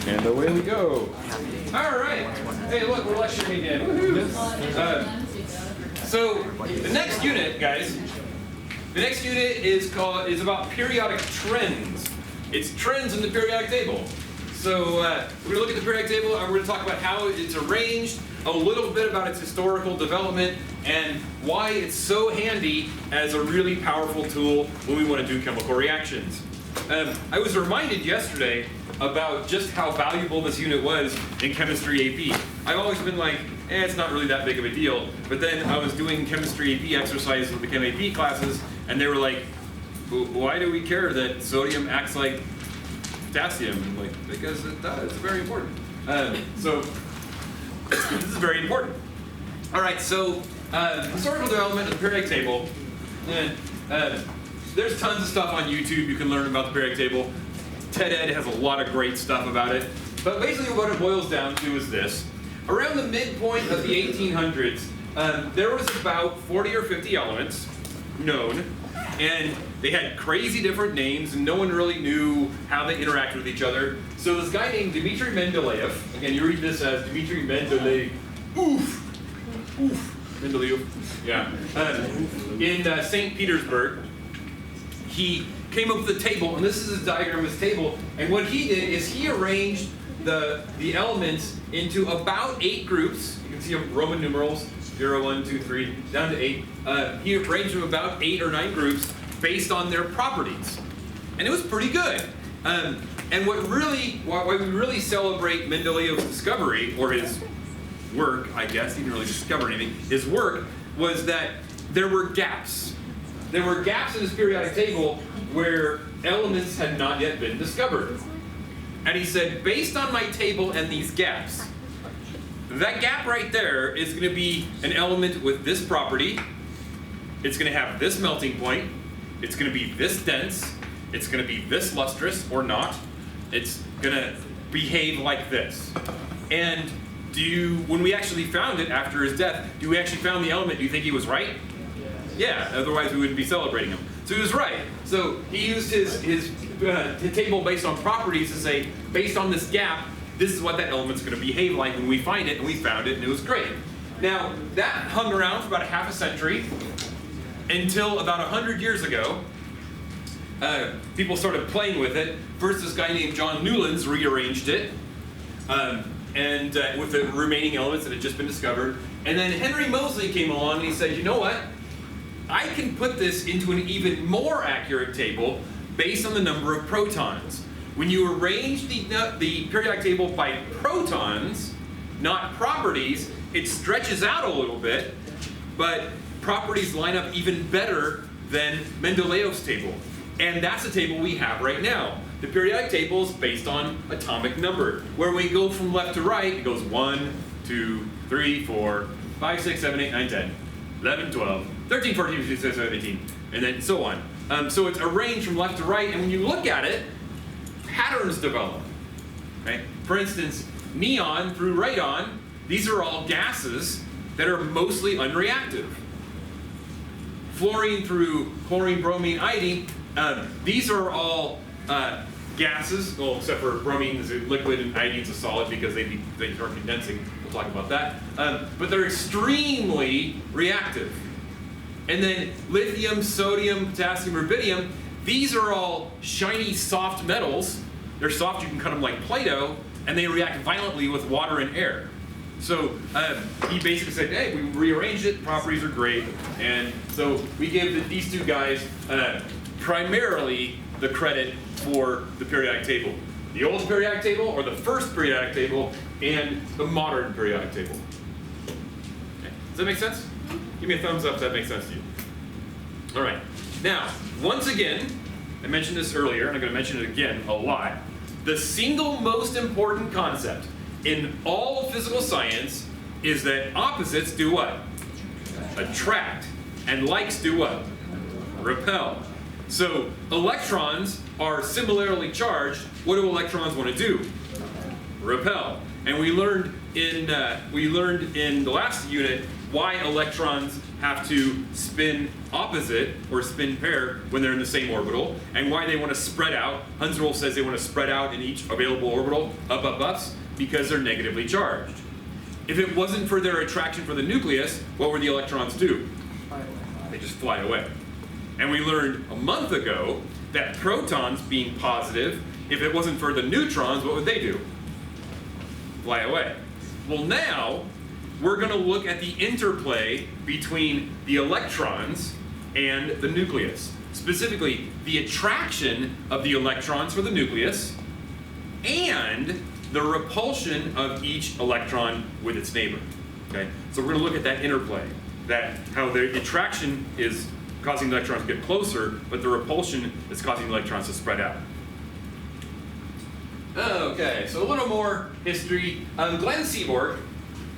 And away we go. All right. Hey, look, we're lecturing again. Woohoo! So the next unit, guys, the next unit is about periodic trends. It's trends in the periodic table. So we're going to look at the periodic table, and we're going to talk about how it's arranged, a little bit about its historical development, and why it's so handy as a really powerful tool when we want to do chemical reactions. I was reminded yesterday about just how valuable this unit was in chemistry AP. I've always been like, it's not really that big of a deal. But then I was doing chemistry AP exercises with the Chem AP classes, and they were like, why do we care that sodium acts like potassium? And I'm like, because it does. It's very important. So this is very important. All right, so historical development of the periodic table. There's tons of stuff on YouTube you can learn about the periodic table. TED-Ed has a lot of great stuff about it. But basically what it boils down to is this. Around the midpoint of the 1800s, there was about 40 or 50 elements known, and they had crazy different names, and no one really knew how they interacted with each other. So this guy named Dmitry Mendeleev, again, you read this as Dmitry Mendeleev, Mendeleev, yeah, in St. Petersburg, he came up with a table, and this is a diagram of his table, and what he did is he arranged the elements into about 8 groups. You can see them Roman numerals, 0, 1, 2, 3, down to 8. He arranged them about 8 or 9 groups based on their properties. And it was pretty good. And why we really celebrate Mendeleev's discovery, or his work, I guess, he didn't really discover anything, his work was that there were gaps. There were gaps in his periodic table where elements had not yet been discovered. And he said, based on my table and these gaps, that gap right there is going to be an element with this property. It's going to have this melting point. It's going to be this dense. It's going to be this lustrous or not. It's going to behave like this. And when we actually found it after his death, we actually found the element, do you think he was right? Yeah, otherwise we wouldn't be celebrating him. So he was right. So he used his table based on properties to say, based on this gap, this is what that element's going to behave like when we find it, and we found it, and it was great. Now, that hung around for about a half a century until about 100 years ago. People started playing with it. First, this guy named John Newlands rearranged it, and with the remaining elements that had just been discovered. And then Henry Moseley came along and he said, you know what? I can put this into an even more accurate table based on the number of protons. When you arrange the periodic table by protons, not properties, it stretches out a little bit, but properties line up even better than Mendeleev's table. And that's the table we have right now. The periodic table is based on atomic number, where we go from left to right, it goes 1, 2, 3, 4, 5, 6, 7, 8, 9, 10, 11, 12, 13, 14, 15, 16, 17, 18, and then so on. So it's arranged from left to right, and when you look at it, patterns develop. Right? For instance, neon through radon, these are all gases that are mostly unreactive. Fluorine through chlorine, bromine, iodine, these are all gases, well, except for bromine is a liquid and iodine is a solid because they start condensing. We'll talk about that. But they're extremely reactive. And then lithium, sodium, potassium, rubidium, these are all shiny, soft metals. They're soft, you can cut them like Play-Doh, and they react violently with water and air. So he basically said, hey, we rearranged it, properties are great. And so we gave these two guys primarily the credit for the periodic table. The old periodic table, or the first periodic table, and the modern periodic table. Okay. Does that make sense? Give me a thumbs up if that makes sense to you. All right. Now, once again, I mentioned this earlier, and I'm going to mention it again a lot. The single most important concept in all of physical science is that opposites do what? Attract. And likes do what? Repel. So electrons are similarly charged. What do electrons want to do? Repel. And we learned in the last unit why electrons have to spin opposite or spin pair when they're in the same orbital, and why they want to spread out. Hund's rule says they want to spread out in each available orbital, ups, because they're negatively charged. If it wasn't for their attraction for the nucleus, what would the electrons do? They just fly away. And we learned a month ago that protons being positive, if it wasn't for the neutrons, what would they do? Fly away. Well, now we're going to look at the interplay between the electrons and the nucleus. Specifically, the attraction of the electrons for the nucleus and the repulsion of each electron with its neighbor. Okay? So we're going to look at that interplay, that how the attraction is causing the electrons to get closer, but the repulsion is causing the electrons to spread out. Okay, so a little more history. Glenn Seaborg,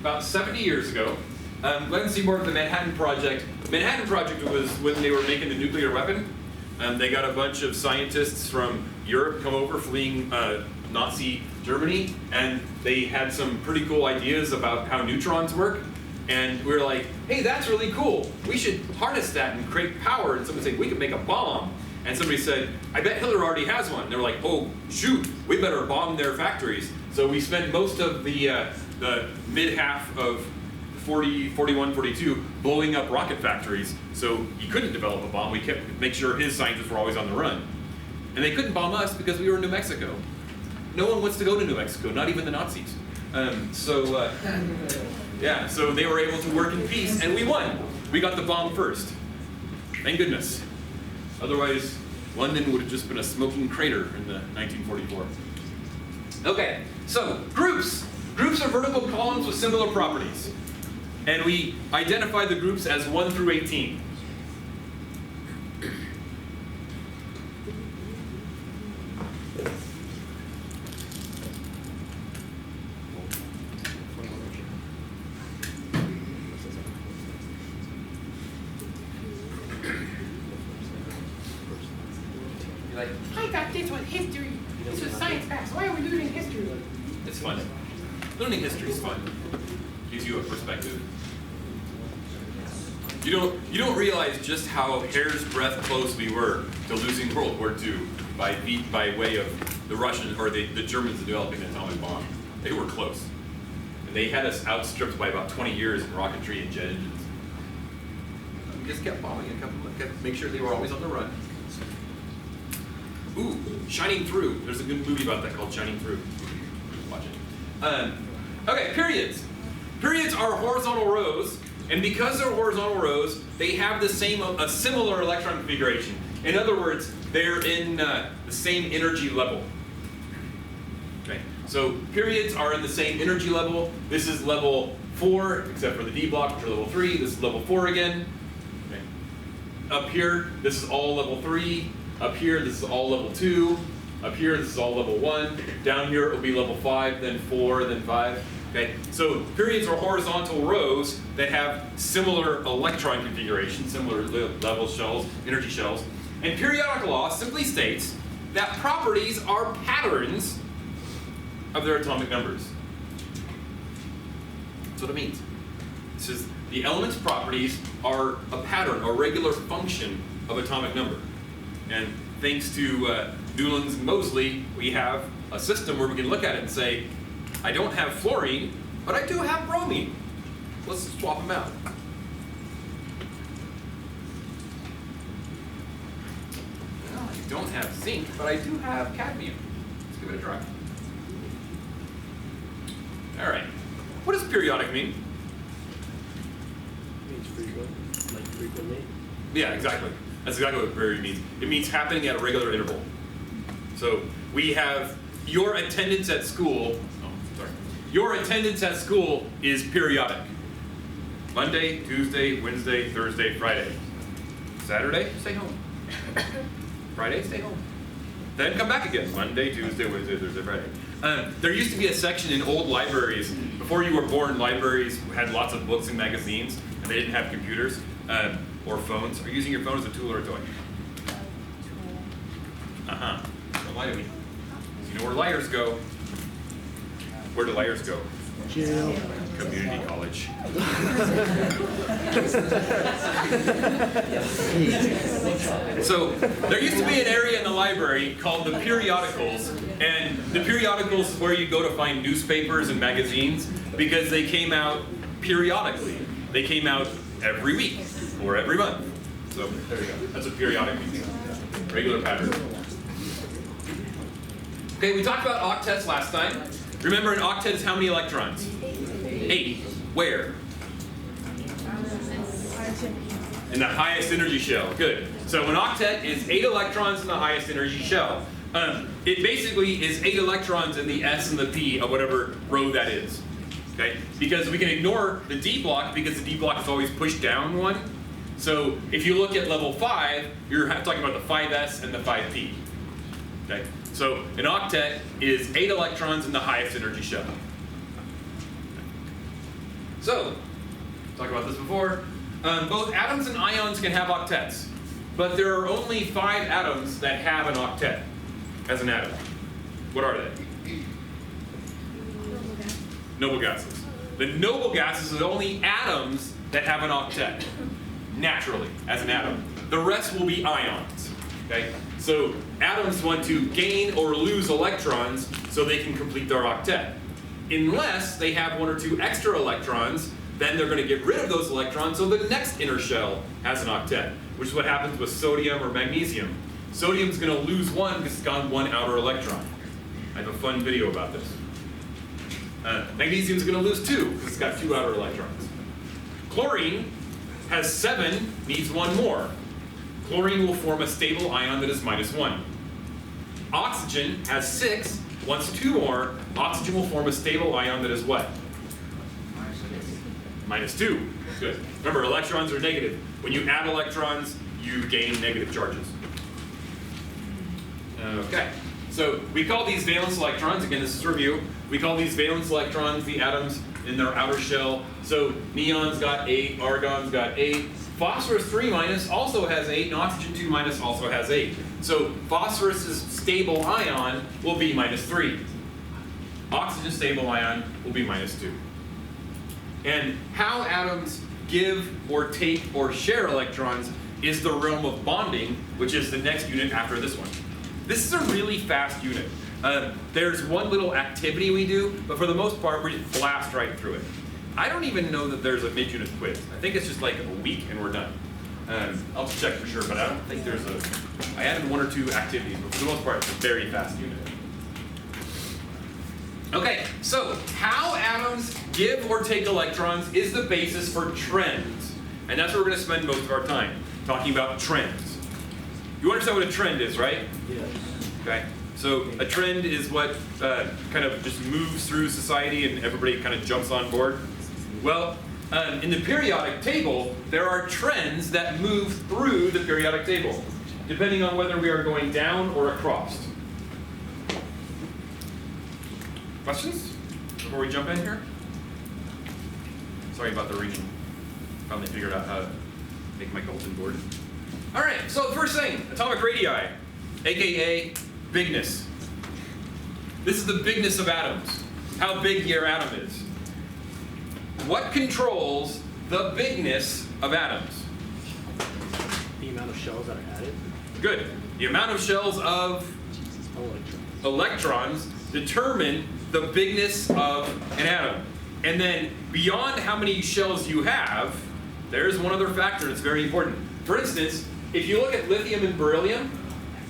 about 70 years ago, Glenn Seaborg, the Manhattan Project. The Manhattan Project was when they were making the nuclear weapon. They got a bunch of scientists from Europe come over fleeing Nazi Germany, and they had some pretty cool ideas about how neutrons work. And we were like, hey, that's really cool. We should harness that and create power. And somebody said, we could make a bomb. And somebody said, I bet Hitler already has one. And they were like, oh, shoot, we better bomb their factories. So we spent most of the mid-half of 40, 41, 42 blowing up rocket factories. So he couldn't develop a bomb. We kept make sure his scientists were always on the run. And they couldn't bomb us because we were in New Mexico. No one wants to go to New Mexico, not even the Nazis. Yeah, so they were able to work in peace, and we won. We got the bomb first. Thank goodness. Otherwise, London would have just been a smoking crater in the 1944. Okay, so groups. Groups are vertical columns with similar properties. And we identify the groups as 1 through 18. Like, I thought this was history. This was science facts. Why are we learning history? It's fun. Learning history is fun. Gives you a perspective. You don't realize just how hair's breadth close we were to losing World War II by way of the Russians or the Germans developing the atomic bomb. They were close. And they had us outstripped by about 20 years in rocketry and jet engines. We just kept bombing and kept make sure they were always on the run. Ooh, Shining Through. There's a good movie about that called Shining Through. Watch it. Okay, periods. Periods are horizontal rows, and because they're horizontal rows, they have a similar electron configuration. In other words, they're in the same energy level. Okay, so periods are in the same energy level. This is level 4, except for the D block, which are level 3. This is level 4 again. Okay. Up here, this is all level 3. Up here, this is all level 2. Up here, this is all level 1. Down here, it will be level 5, then 4, then 5. Okay, so periods are horizontal rows that have similar electron configuration, similar level shells, energy shells. And periodic law simply states that properties are patterns of their atomic numbers. That's what it means. It says the element's properties are a pattern, a regular function of atomic number. And thanks to Newlands and Moseley, we have a system where we can look at it and say, I don't have fluorine, but I do have bromine. Let's swap them out. Well, I don't have zinc, but I do have cadmium. Let's give it a try. All right. What does periodic mean? It means frequent, like frequently. Yeah, exactly. That's exactly what period means. It means happening at a regular interval. So we have your attendance at school. Oh, sorry. Your attendance at school is periodic. Monday, Tuesday, Wednesday, Thursday, Friday. Saturday, stay home. Friday, stay home. Then come back again. Monday, Tuesday, Wednesday, Thursday, Friday. There used to be a section in old libraries. Before you were born, libraries had lots of books and magazines, and they didn't have computers or phones. Are you using your phone as a tool or a toy? Don't lie to me. You know where liars go. Where do liars go? Jail. Community college. So there used to be an area in the library called the periodicals, and the periodicals is where you go to find newspapers and magazines because they came out periodically. They came out every week or every month. So there you go. That's a periodic means. Regular pattern. Okay, we talked about octets last time. Remember, an octet is how many electrons? 8. Where? In the highest energy shell. Good. So an octet is 8 electrons in the highest energy shell. It basically is 8 electrons in the S and the P of whatever row that is. Okay? Because we can ignore the D block because the D block is always pushed down 1. So if you look at level 5, you're talking about the 5S and the 5P. Okay? So an octet is 8 electrons in the highest energy shell. So, talked about this before. Both atoms and ions can have octets, but there are only 5 atoms that have an octet as an atom. What are they? Noble gases. The noble gases are the only atoms that have an octet, naturally, as an atom. The rest will be ions. Okay? So atoms want to gain or lose electrons so they can complete their octet. Unless they have 1 or 2 extra electrons, then they're going to get rid of those electrons so the next inner shell has an octet, which is what happens with sodium or magnesium. Sodium's going to lose 1 because it's got 1 outer electron. I have a fun video about this. Magnesium's going to lose 2 because it's got 2 outer electrons. Chlorine has 7, needs 1 more. Chlorine will form a stable ion that is -1. Oxygen has 6, wants 2 more. Oxygen will form a stable ion that is what? -2. Good. Remember, electrons are negative. When you add electrons, you gain negative charges. Okay. So we call these valence electrons, again this is review, we call these valence electrons the atoms in their outer shell. So neon's got 8, argon's got 8. Phosphorus 3- also has 8, and oxygen 2- also has 8. So phosphorus's stable ion will be -3. Oxygen's stable ion will be -2. And how atoms give or take or share electrons is the realm of bonding, which is the next unit after this one. This is a really fast unit. There's one little activity we do, but for the most part, we just blast right through it. I don't even know that there's a mid-unit quiz. I think it's just like a week and we're done. I'll check for sure, but I don't think there's a... I added 1 or 2 activities, but for the most part, it's a very fast unit. Okay, so how atoms give or take electrons is the basis for trends. And that's where we're going to spend most of our time, talking about trends. You understand what a trend is, right? Yes. Okay, so a trend is what kind of just moves through society and everybody kind of jumps on board. Well, in the periodic table, there are trends that move through the periodic table, depending on whether we are going down or across. Questions before we jump in here? Sorry about the reading. Finally figured out how to make my bulletin board. All right, so the first thing, atomic radii, aka bigness. This is the bigness of atoms, how big your atom is. What controls the bigness of atoms? The amount of shells that are added. Good. The amount of shells of electrons determine the bigness of an atom. And then beyond how many shells you have, there's one other factor that's very important. For instance, if you look at lithium and beryllium,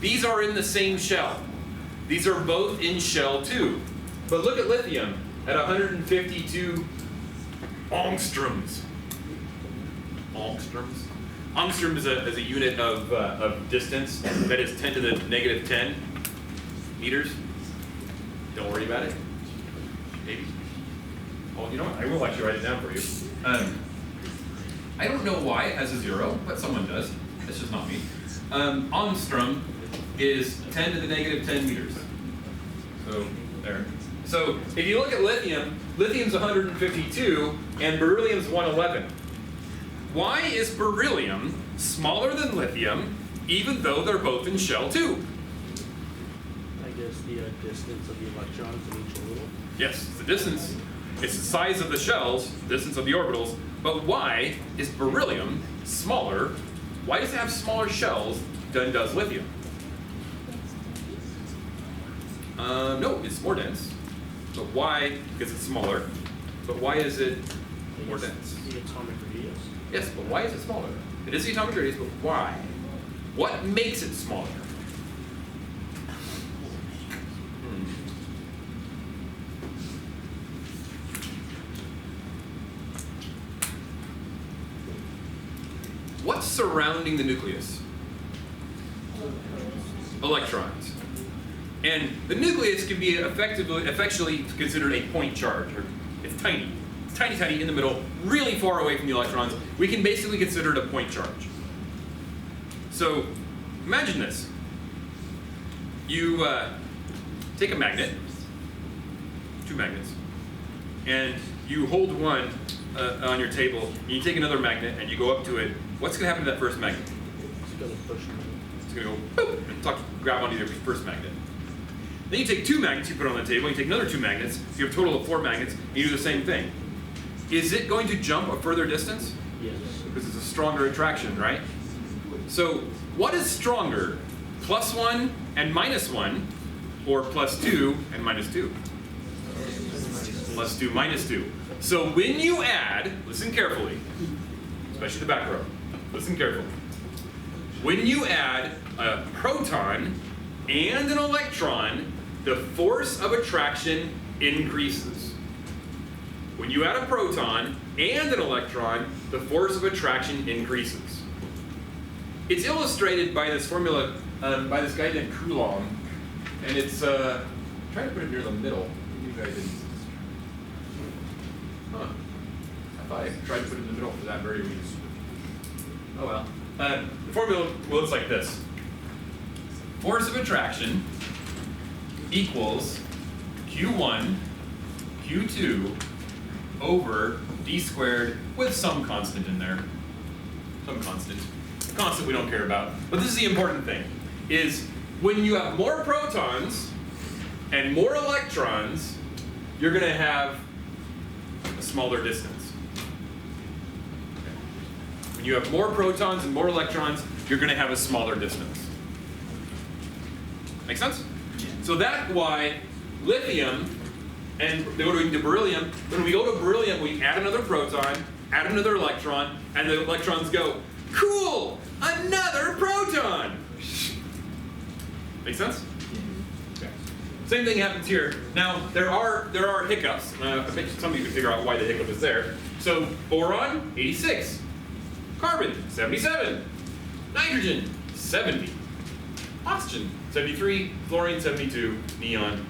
these are in the same shell. These are both in shell 2. But look at lithium at 152 angstroms. Angstroms? Angstrom is a unit of distance that is 10 to the -10 meters. Don't worry about it. Maybe. Oh, you know what? I will actually write it down for you. I don't know why it has a 0, but someone does. It's just not me. Angstrom is 10 to the -10 meters. So, there. So, if you look at lithium, lithium's 152 and beryllium's 111. Why is beryllium smaller than lithium even though they're both in shell 2? I guess just the distance of the electrons in each orbital? Yes, it's the distance. It's the size of the shells, distance of the orbitals. But why is beryllium smaller? Why does it have smaller shells than does lithium? No, it's more dense. But why? Because it's smaller. But why is it more dense? The atomic radius. Yes, but why is it smaller? It is the atomic radius, but why? What makes it smaller? What's surrounding the nucleus? Electrons. And the nucleus can be effectually considered a point charge. Or it's tiny. It's tiny, tiny in the middle, really far away from the electrons. We can basically consider it a point charge. So imagine this. You take a magnet, two magnets, and you hold one on your table, and you take another magnet and you go up to it. What's going to happen to that first magnet? It's gonna push me. It's going to go boop, and grab onto your first magnet. Then you take two magnets, you put it on the table, you take another two magnets, you have a total of 4 magnets, and you do the same thing. Is it going to jump a further distance? Yes. Because it's a stronger attraction, right? So what is stronger? +1 and -1, or +2 and -2? +2, -2. So when you add, listen carefully, especially the back row, listen carefully. When you add a proton and an electron, the force of attraction increases. When you add a proton and an electron, the force of attraction increases. It's illustrated by this formula by this guy named Coulomb, and it's trying to put it near the middle. You guys didn't. Huh. I thought I tried to put it in the middle for that very reason. Oh well. The formula looks like this. Force of attraction equals Q1, Q2 over d squared with some constant in there. Some constant. Constant we don't care about. But this is the important thing, is when you have more protons and more electrons, you're going to have a smaller distance. When you have more protons and more electrons, you're going to have a smaller distance. Make sense? So that's why lithium and going to beryllium, when we go to beryllium, we add another proton, add another electron, and the electrons go, cool, another proton. Make sense? Okay. Same thing happens here. Now, there are hiccups. I bet some of you can figure out why the hiccup is there. So, boron, 86. Carbon, 77. Nitrogen, 70. Oxygen, 73. Fluorine, 72. Neon,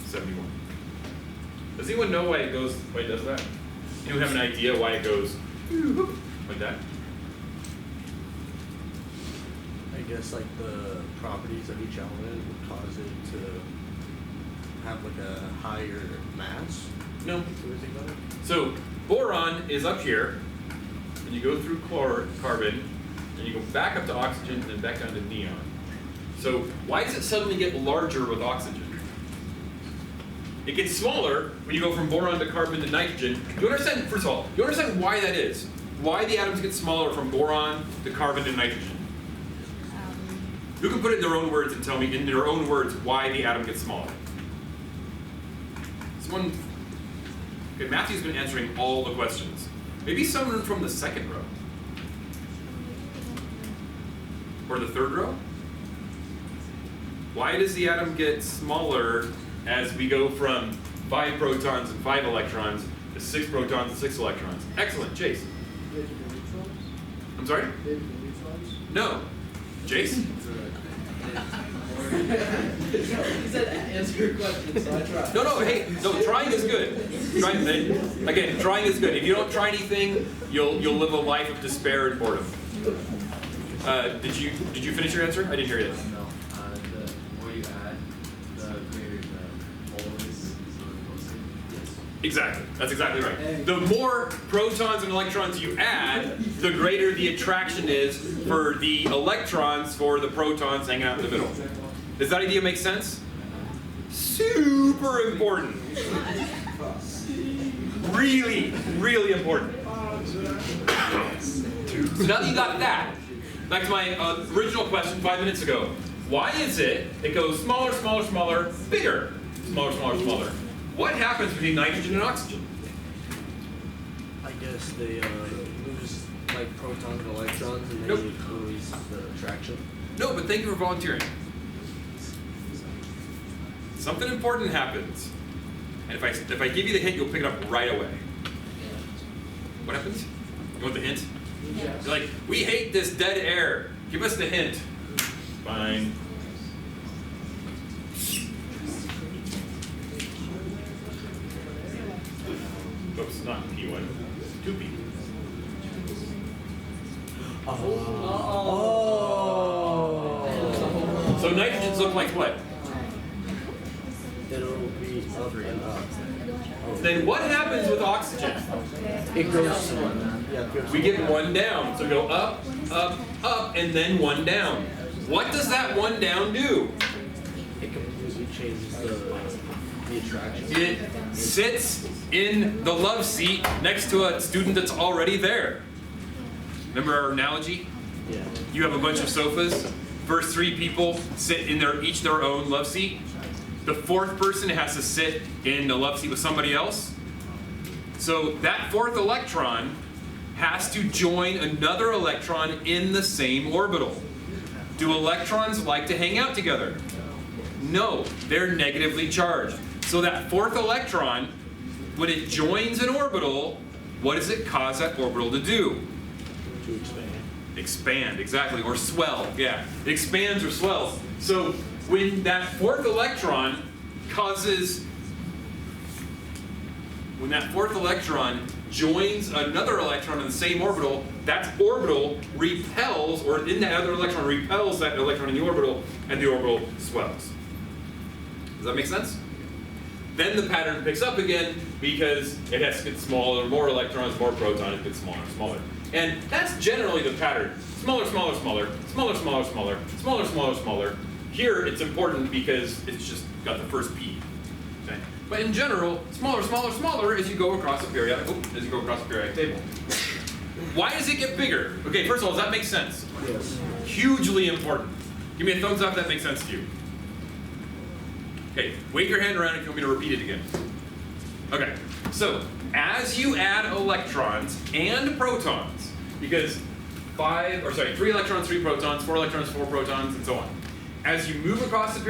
71. Does anyone know why it does that? Anyone have an idea why it goes like that? I guess like the properties of each element would cause it to have like a higher mass. No. So we think about it? So boron is up here, and you go through carbon, and you go back up to oxygen, and then back down to neon. So why does it suddenly get larger with oxygen? It gets smaller when you go from boron to carbon to nitrogen. Do you understand, first of all, do you understand why that is? Why the atoms get smaller from boron to carbon to nitrogen? Who can put it in their own words and tell me in their own words why the atom gets smaller? Someone? Okay, Matthew's been answering all the questions. Maybe someone from the second row. Or the third row? Why does the atom get smaller as we go from 5 protons and 5 electrons to 6 protons and 6 electrons? Excellent, Chase. I'm sorry? No. Jace? He said answer your question, so I tried. No, hey, no, trying is good. Trying is good. If you don't try anything, you'll live a life of despair and boredom. Did you finish your answer? I didn't hear you. No, the more you add, the greater the always. Yes. Exactly. That's exactly right. The more protons and electrons you add, the greater the attraction is for the electrons for the protons hanging out in the middle. Does that idea make sense? super important. Really, really important. So now that you got that, back to my original question 5 minutes ago. Why is it goes smaller, smaller, smaller, bigger? Smaller, smaller, smaller. What happens between nitrogen and oxygen? I guess they lose like protons and electrons, and Nope. they lose the attraction. No, but thank you for volunteering. Something important happens. And if I give you the hint, you'll pick it up right away. What happens? You want the hint? Yes. You're like, we hate this dead air. Give us the hint. Fine. Oops, not P1. 2P. Oh. So nitrogens look like what? It'll be up and up. Then what happens with oxygen? It goes. Yeah, it goes. We get one down. So go up, up, up, and then one down. What does that one down do? It completely changes the attraction. It sits in the love seat next to a student that's already there. Remember our analogy? Yeah. You have a bunch of sofas. First three people sit in each their own love seat. The fourth person has to sit in the love seat with somebody else. So that fourth electron has to join another electron in the same orbital. Do electrons like to hang out together? No, they're negatively charged. So that fourth electron, when it joins an orbital, what does it cause that orbital to do? To expand. Expand, exactly, or swell, yeah. It expands or swells. So when that fourth electron joins another electron in the same orbital, that orbital repels, or in that other electron repels that electron in the orbital, and the orbital swells. Does that make sense? Then the pattern picks up again because it has to get smaller, more electrons, more protons, it gets smaller and smaller. And that's generally the pattern. Smaller, smaller, smaller, smaller, smaller, smaller, smaller, smaller, smaller. Here it's important because it's just got the first P. Okay? But in general, smaller, smaller, smaller as you go across a periodic table. Why does it get bigger? Okay, first of all, does that make sense? Yes. Hugely important. Give me a thumbs up if that makes sense to you. Okay, wave your hand around if you want me to repeat it again. Okay, so as you add electrons and protons, because 3 electrons, 3 protons, 4 electrons, 4 protons, and so on. As you move across the